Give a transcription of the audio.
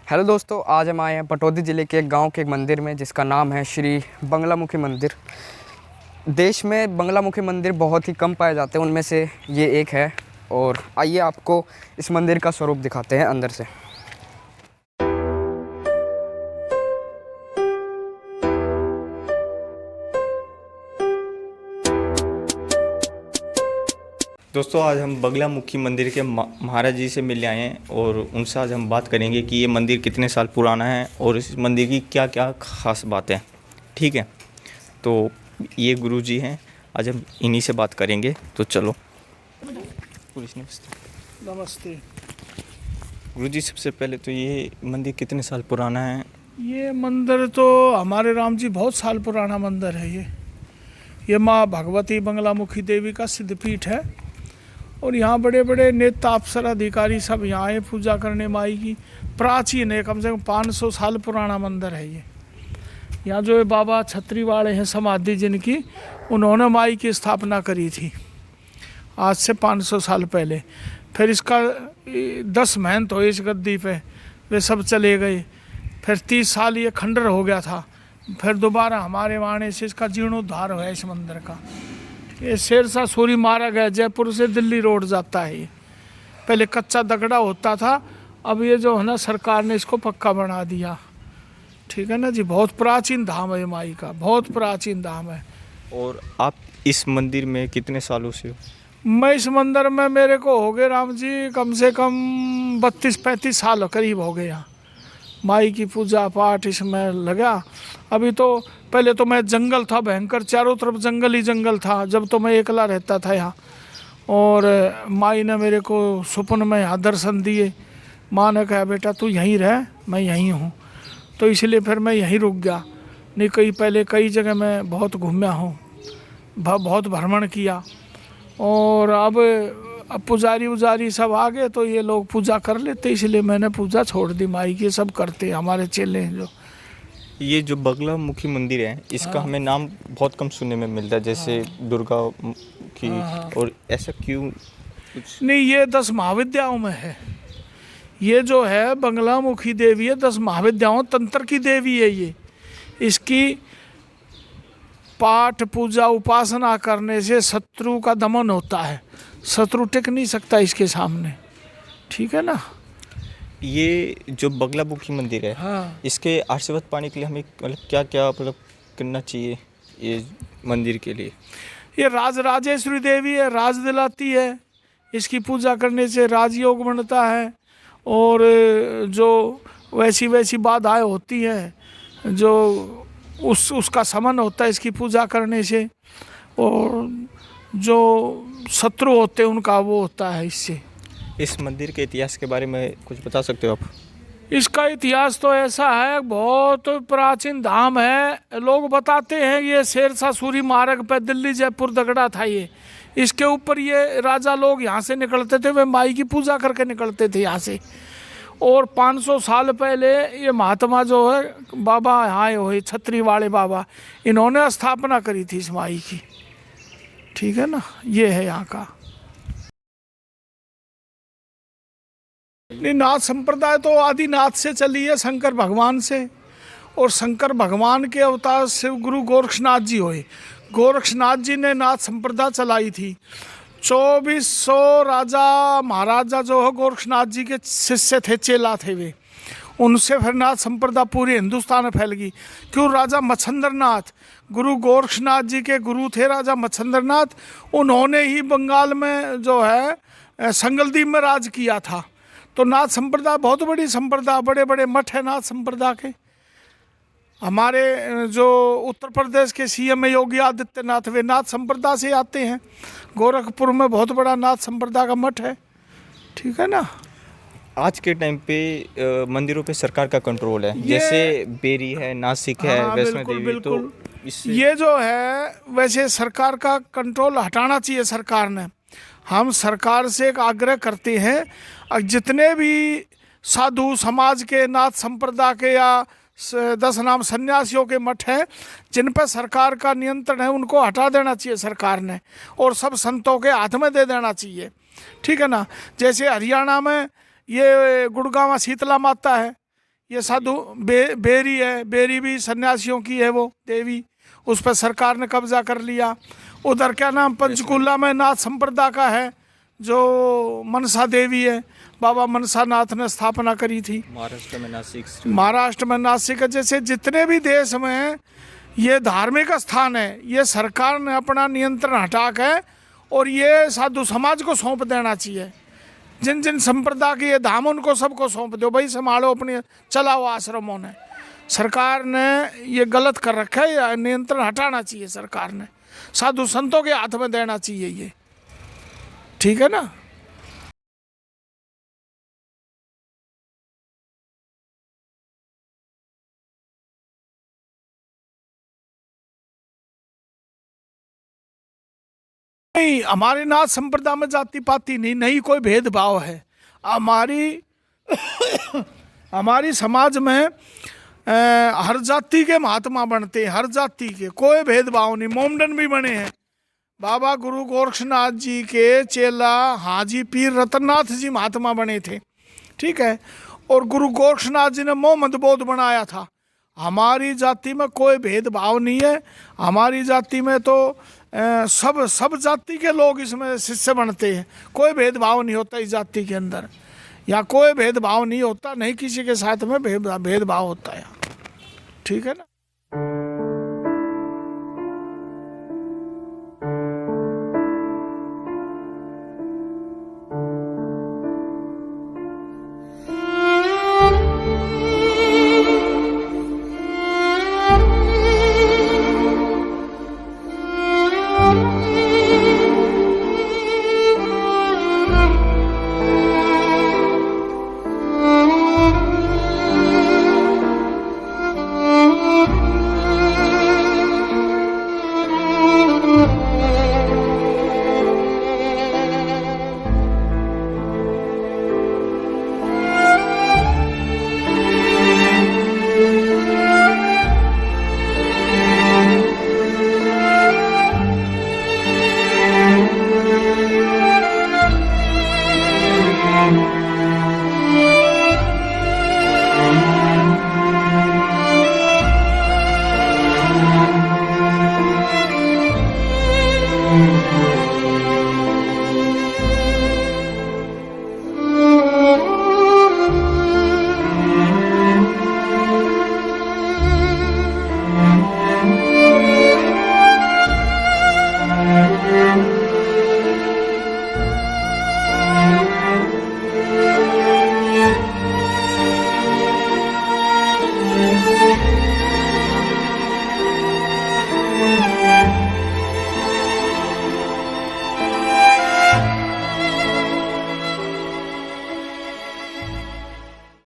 Hello दोस्तों, आज हम आए हैं पटौदी ज़िले के एक गांव के एक मंदिर में जिसका नाम है श्री बंगलामुखी मंदिर। देश में बंगलामुखी मंदिर बहुत ही कम पाए जाते हैं, उनमें से ये एक है। और आइए आपको इस मंदिर का स्वरूप दिखाते हैं अंदर से। दोस्तों, आज हम बगलामुखी मंदिर के महाराज जी से मिलने आए हैं और उनसे आज हम बात करेंगे कि ये मंदिर कितने साल पुराना है और इस मंदिर की क्या क्या खास बातें हैं। ठीक है, तो ये गुरु जी हैं, आज हम इन्हीं से बात करेंगे। तो चलो। नमस्ते। गुरु जी, सबसे पहले तो ये मंदिर कितने साल पुराना है? ये मंदिर तो हमारे राम जी बहुत साल पुराना मंदिर है। ये माँ भगवती बंगलामुखी देवी का सिद्धपीठ है और यहाँ बड़े बड़े नेता अफसर अधिकारी सब यहाँ आए पूजा करने। माई की प्राचीन है, कम से कम 500 साल पुराना मंदिर है ये। यहाँ जो बाबा छत्री वाले हैं समाधि जिनकी, उन्होंने माई की स्थापना करी थी आज से 500 साल पहले। फिर इसका 10 महंत हुए इस गद्दी पे, वे सब चले गए। फिर 30 साल ये खंडर हो गया था। फिर दोबारा हमारे आने से इसका जीर्णोद्धार हुआ इस मंदिर का। ये शेरशाह सूरी मारा गया, जयपुर से दिल्ली रोड जाता है ये। पहले कच्चा दगड़ा होता था, अब ये जो है ना सरकार ने इसको पक्का बना दिया। ठीक है ना जी, बहुत प्राचीन धाम है माई का, बहुत प्राचीन धाम है। और आप इस मंदिर में कितने सालों से हो? मैं इस मंदिर में मेरे को हो गए राम जी कम से कम 32-35 साल करीब हो गए। यहाँ माई की पूजा पाठ इसमें लगा। अभी तो पहले तो मैं जंगल था भयंकर, चारों तरफ जंगल ही जंगल था। जब तो मैं अकेला रहता था यहाँ, और माई ने मेरे को सपन में यहाँ दर्शन दिए। माँ ने कहा बेटा तू यहीं रह, मैं यहीं हूँ। तो इसलिए फिर मैं यहीं रुक गया। नहीं पहले कई जगह मैं बहुत घूमया हूँ, बहुत भ्रमण किया। और अब पुजारी उजारी सब आ गए तो ये लोग पूजा कर लेते, इसलिए मैंने पूजा छोड़ दी। माई की सब करते हमारे चेले हैं जो। ये जो बगलामुखी मंदिर है, इसका हमें नाम बहुत कम सुनने में मिलता है, जैसे दुर्गा की। और ऐसा क्यों? कुछ नहीं, ये 10 महाविद्याओं में है। ये जो है बंगलामुखी देवी है, 10 महाविद्याओं तंत्र की देवी है ये। इसकी पाठ पूजा उपासना करने से शत्रु का दमन होता है। शत्रु टिक नहीं सकता इसके सामने। ठीक है ना। ये जो बगलामुखी मंदिर है, हाँ, इसके आशीर्वाद पाने के लिए हमें मतलब क्या क्या मतलब करना चाहिए ये मंदिर के लिए? ये राजराजेश्वरी देवी है, राज दिलाती है। इसकी पूजा करने से राजयोग बनता है। और जो वैसी वैसी बाधाएं होती हैं जो उसका समन होता है इसकी पूजा करने से। और जो शत्रु होते हैं उनका वो होता है इससे। इस मंदिर के इतिहास के बारे में कुछ बता सकते हो आप? इसका इतिहास तो ऐसा है, बहुत प्राचीन धाम है। लोग बताते हैं ये शेरशाह सूरी मार्ग पे दिल्ली जयपुर दगड़ा था ये। इसके ऊपर ये राजा लोग यहाँ से निकलते थे, वे माई की पूजा करके निकलते थे यहाँ से। और 500 साल पहले ये महात्मा जो है बाबा यहाँ हुए छत्री वाले बाबा, इन्होंने स्थापना करी थी इस माई की। ठीक है ना, ये है यहाँ का। नाथ संप्रदाय तो आदिनाथ से चली है, शंकर भगवान से। और शंकर भगवान के अवतार शिव गुरु गोरक्षनाथ जी हुए। गोरक्षनाथ जी ने नाथ संप्रदाय चलाई थी। 2400 राजा महाराजा जो है गोरक्षनाथ जी के शिष्य थे, चेला थे वे। उनसे फिर नाथ संप्रदाय पूरे हिंदुस्तान में फैल गई। क्यों? राजा मच्छंद्रनाथ, गुरु गोरक्षनाथ जी के गुरु थे राजा मच्छंद्रनाथ। उन्होंने ही बंगाल में जो है संगलदीप में राज किया था। तो नाथ संप्रदाय बहुत बड़ी संप्रदाय, बड़े बड़े मठ है नाथ संप्रदाय के। हमारे जो उत्तर प्रदेश के सीएम योगी आदित्यनाथ, वे नाथ संप्रदाय से आते हैं। गोरखपुर में बहुत बड़ा नाथ संप्रदाय का मठ है। ठीक है ना। आज के टाइम पे मंदिरों पे सरकार का कंट्रोल है, जैसे बेरी है, नासिक है, वैष्णो देवी। तो ये जो है वैसे सरकार का कंट्रोल हटाना चाहिए सरकार ने। हम सरकार से एक आग्रह करते हैं, जितने भी साधु समाज के नाथ संप्रदाय के या 10 नाम सन्यासियों के मठ हैं जिन पर सरकार का नियंत्रण है, उनको हटा देना चाहिए सरकार ने और सब संतों के हाथ में दे देना चाहिए। ठीक है ना। जैसे हरियाणा में ये गुड़गांव शीतला माता है, ये साधु बेरी है, बेरी भी सन्यासियों की है वो देवी, उस पर सरकार ने कब्जा कर लिया। उधर क्या नाम पंचकूला में नाथ संप्रदाय का है जो मनसा देवी है, बाबा मनसा नाथ ने स्थापना करी थी। महाराष्ट्र में नासिक जैसे जितने भी देश में ये धार्मिक स्थान है, ये सरकार ने अपना नियंत्रण हटा के और ये साधु समाज को सौंप देना चाहिए। जिन जिन संप्रदाय के ये धाम उनको सबको सौंप दो भाई, संभालो अपने, चलाओ आश्रमों ने। सरकार ने ये गलत कर रखा है, नियंत्रण हटाना चाहिए सरकार ने, साधु संतों के हाथ में देना चाहिए ये, ठीक है ना। नहीं, हमारे नाथ संप्रदाय में जाति पाति नहीं कोई भेदभाव है। हमारी समाज में हर जाति के महात्मा बनते हैं, हर जाति के, कोई भेदभाव नहीं। मोमडन भी बने हैं, बाबा गुरु गोरक्षनाथ जी के चेला हाजी पीर रतननाथ जी महात्मा बने थे, ठीक है। और गुरु गोरक्षनाथ जी ने मोहम्मद बौद्ध बनाया था। हमारी जाति में कोई भेदभाव नहीं है। हमारी जाति में तो सब जाति के लोग इसमें शिष्य बनते हैं, कोई भेदभाव नहीं होता इस जाति के अंदर। यहाँ कोई भेदभाव नहीं होता, नहीं किसी के साथ में भेदभाव होता है, ठीक है ना।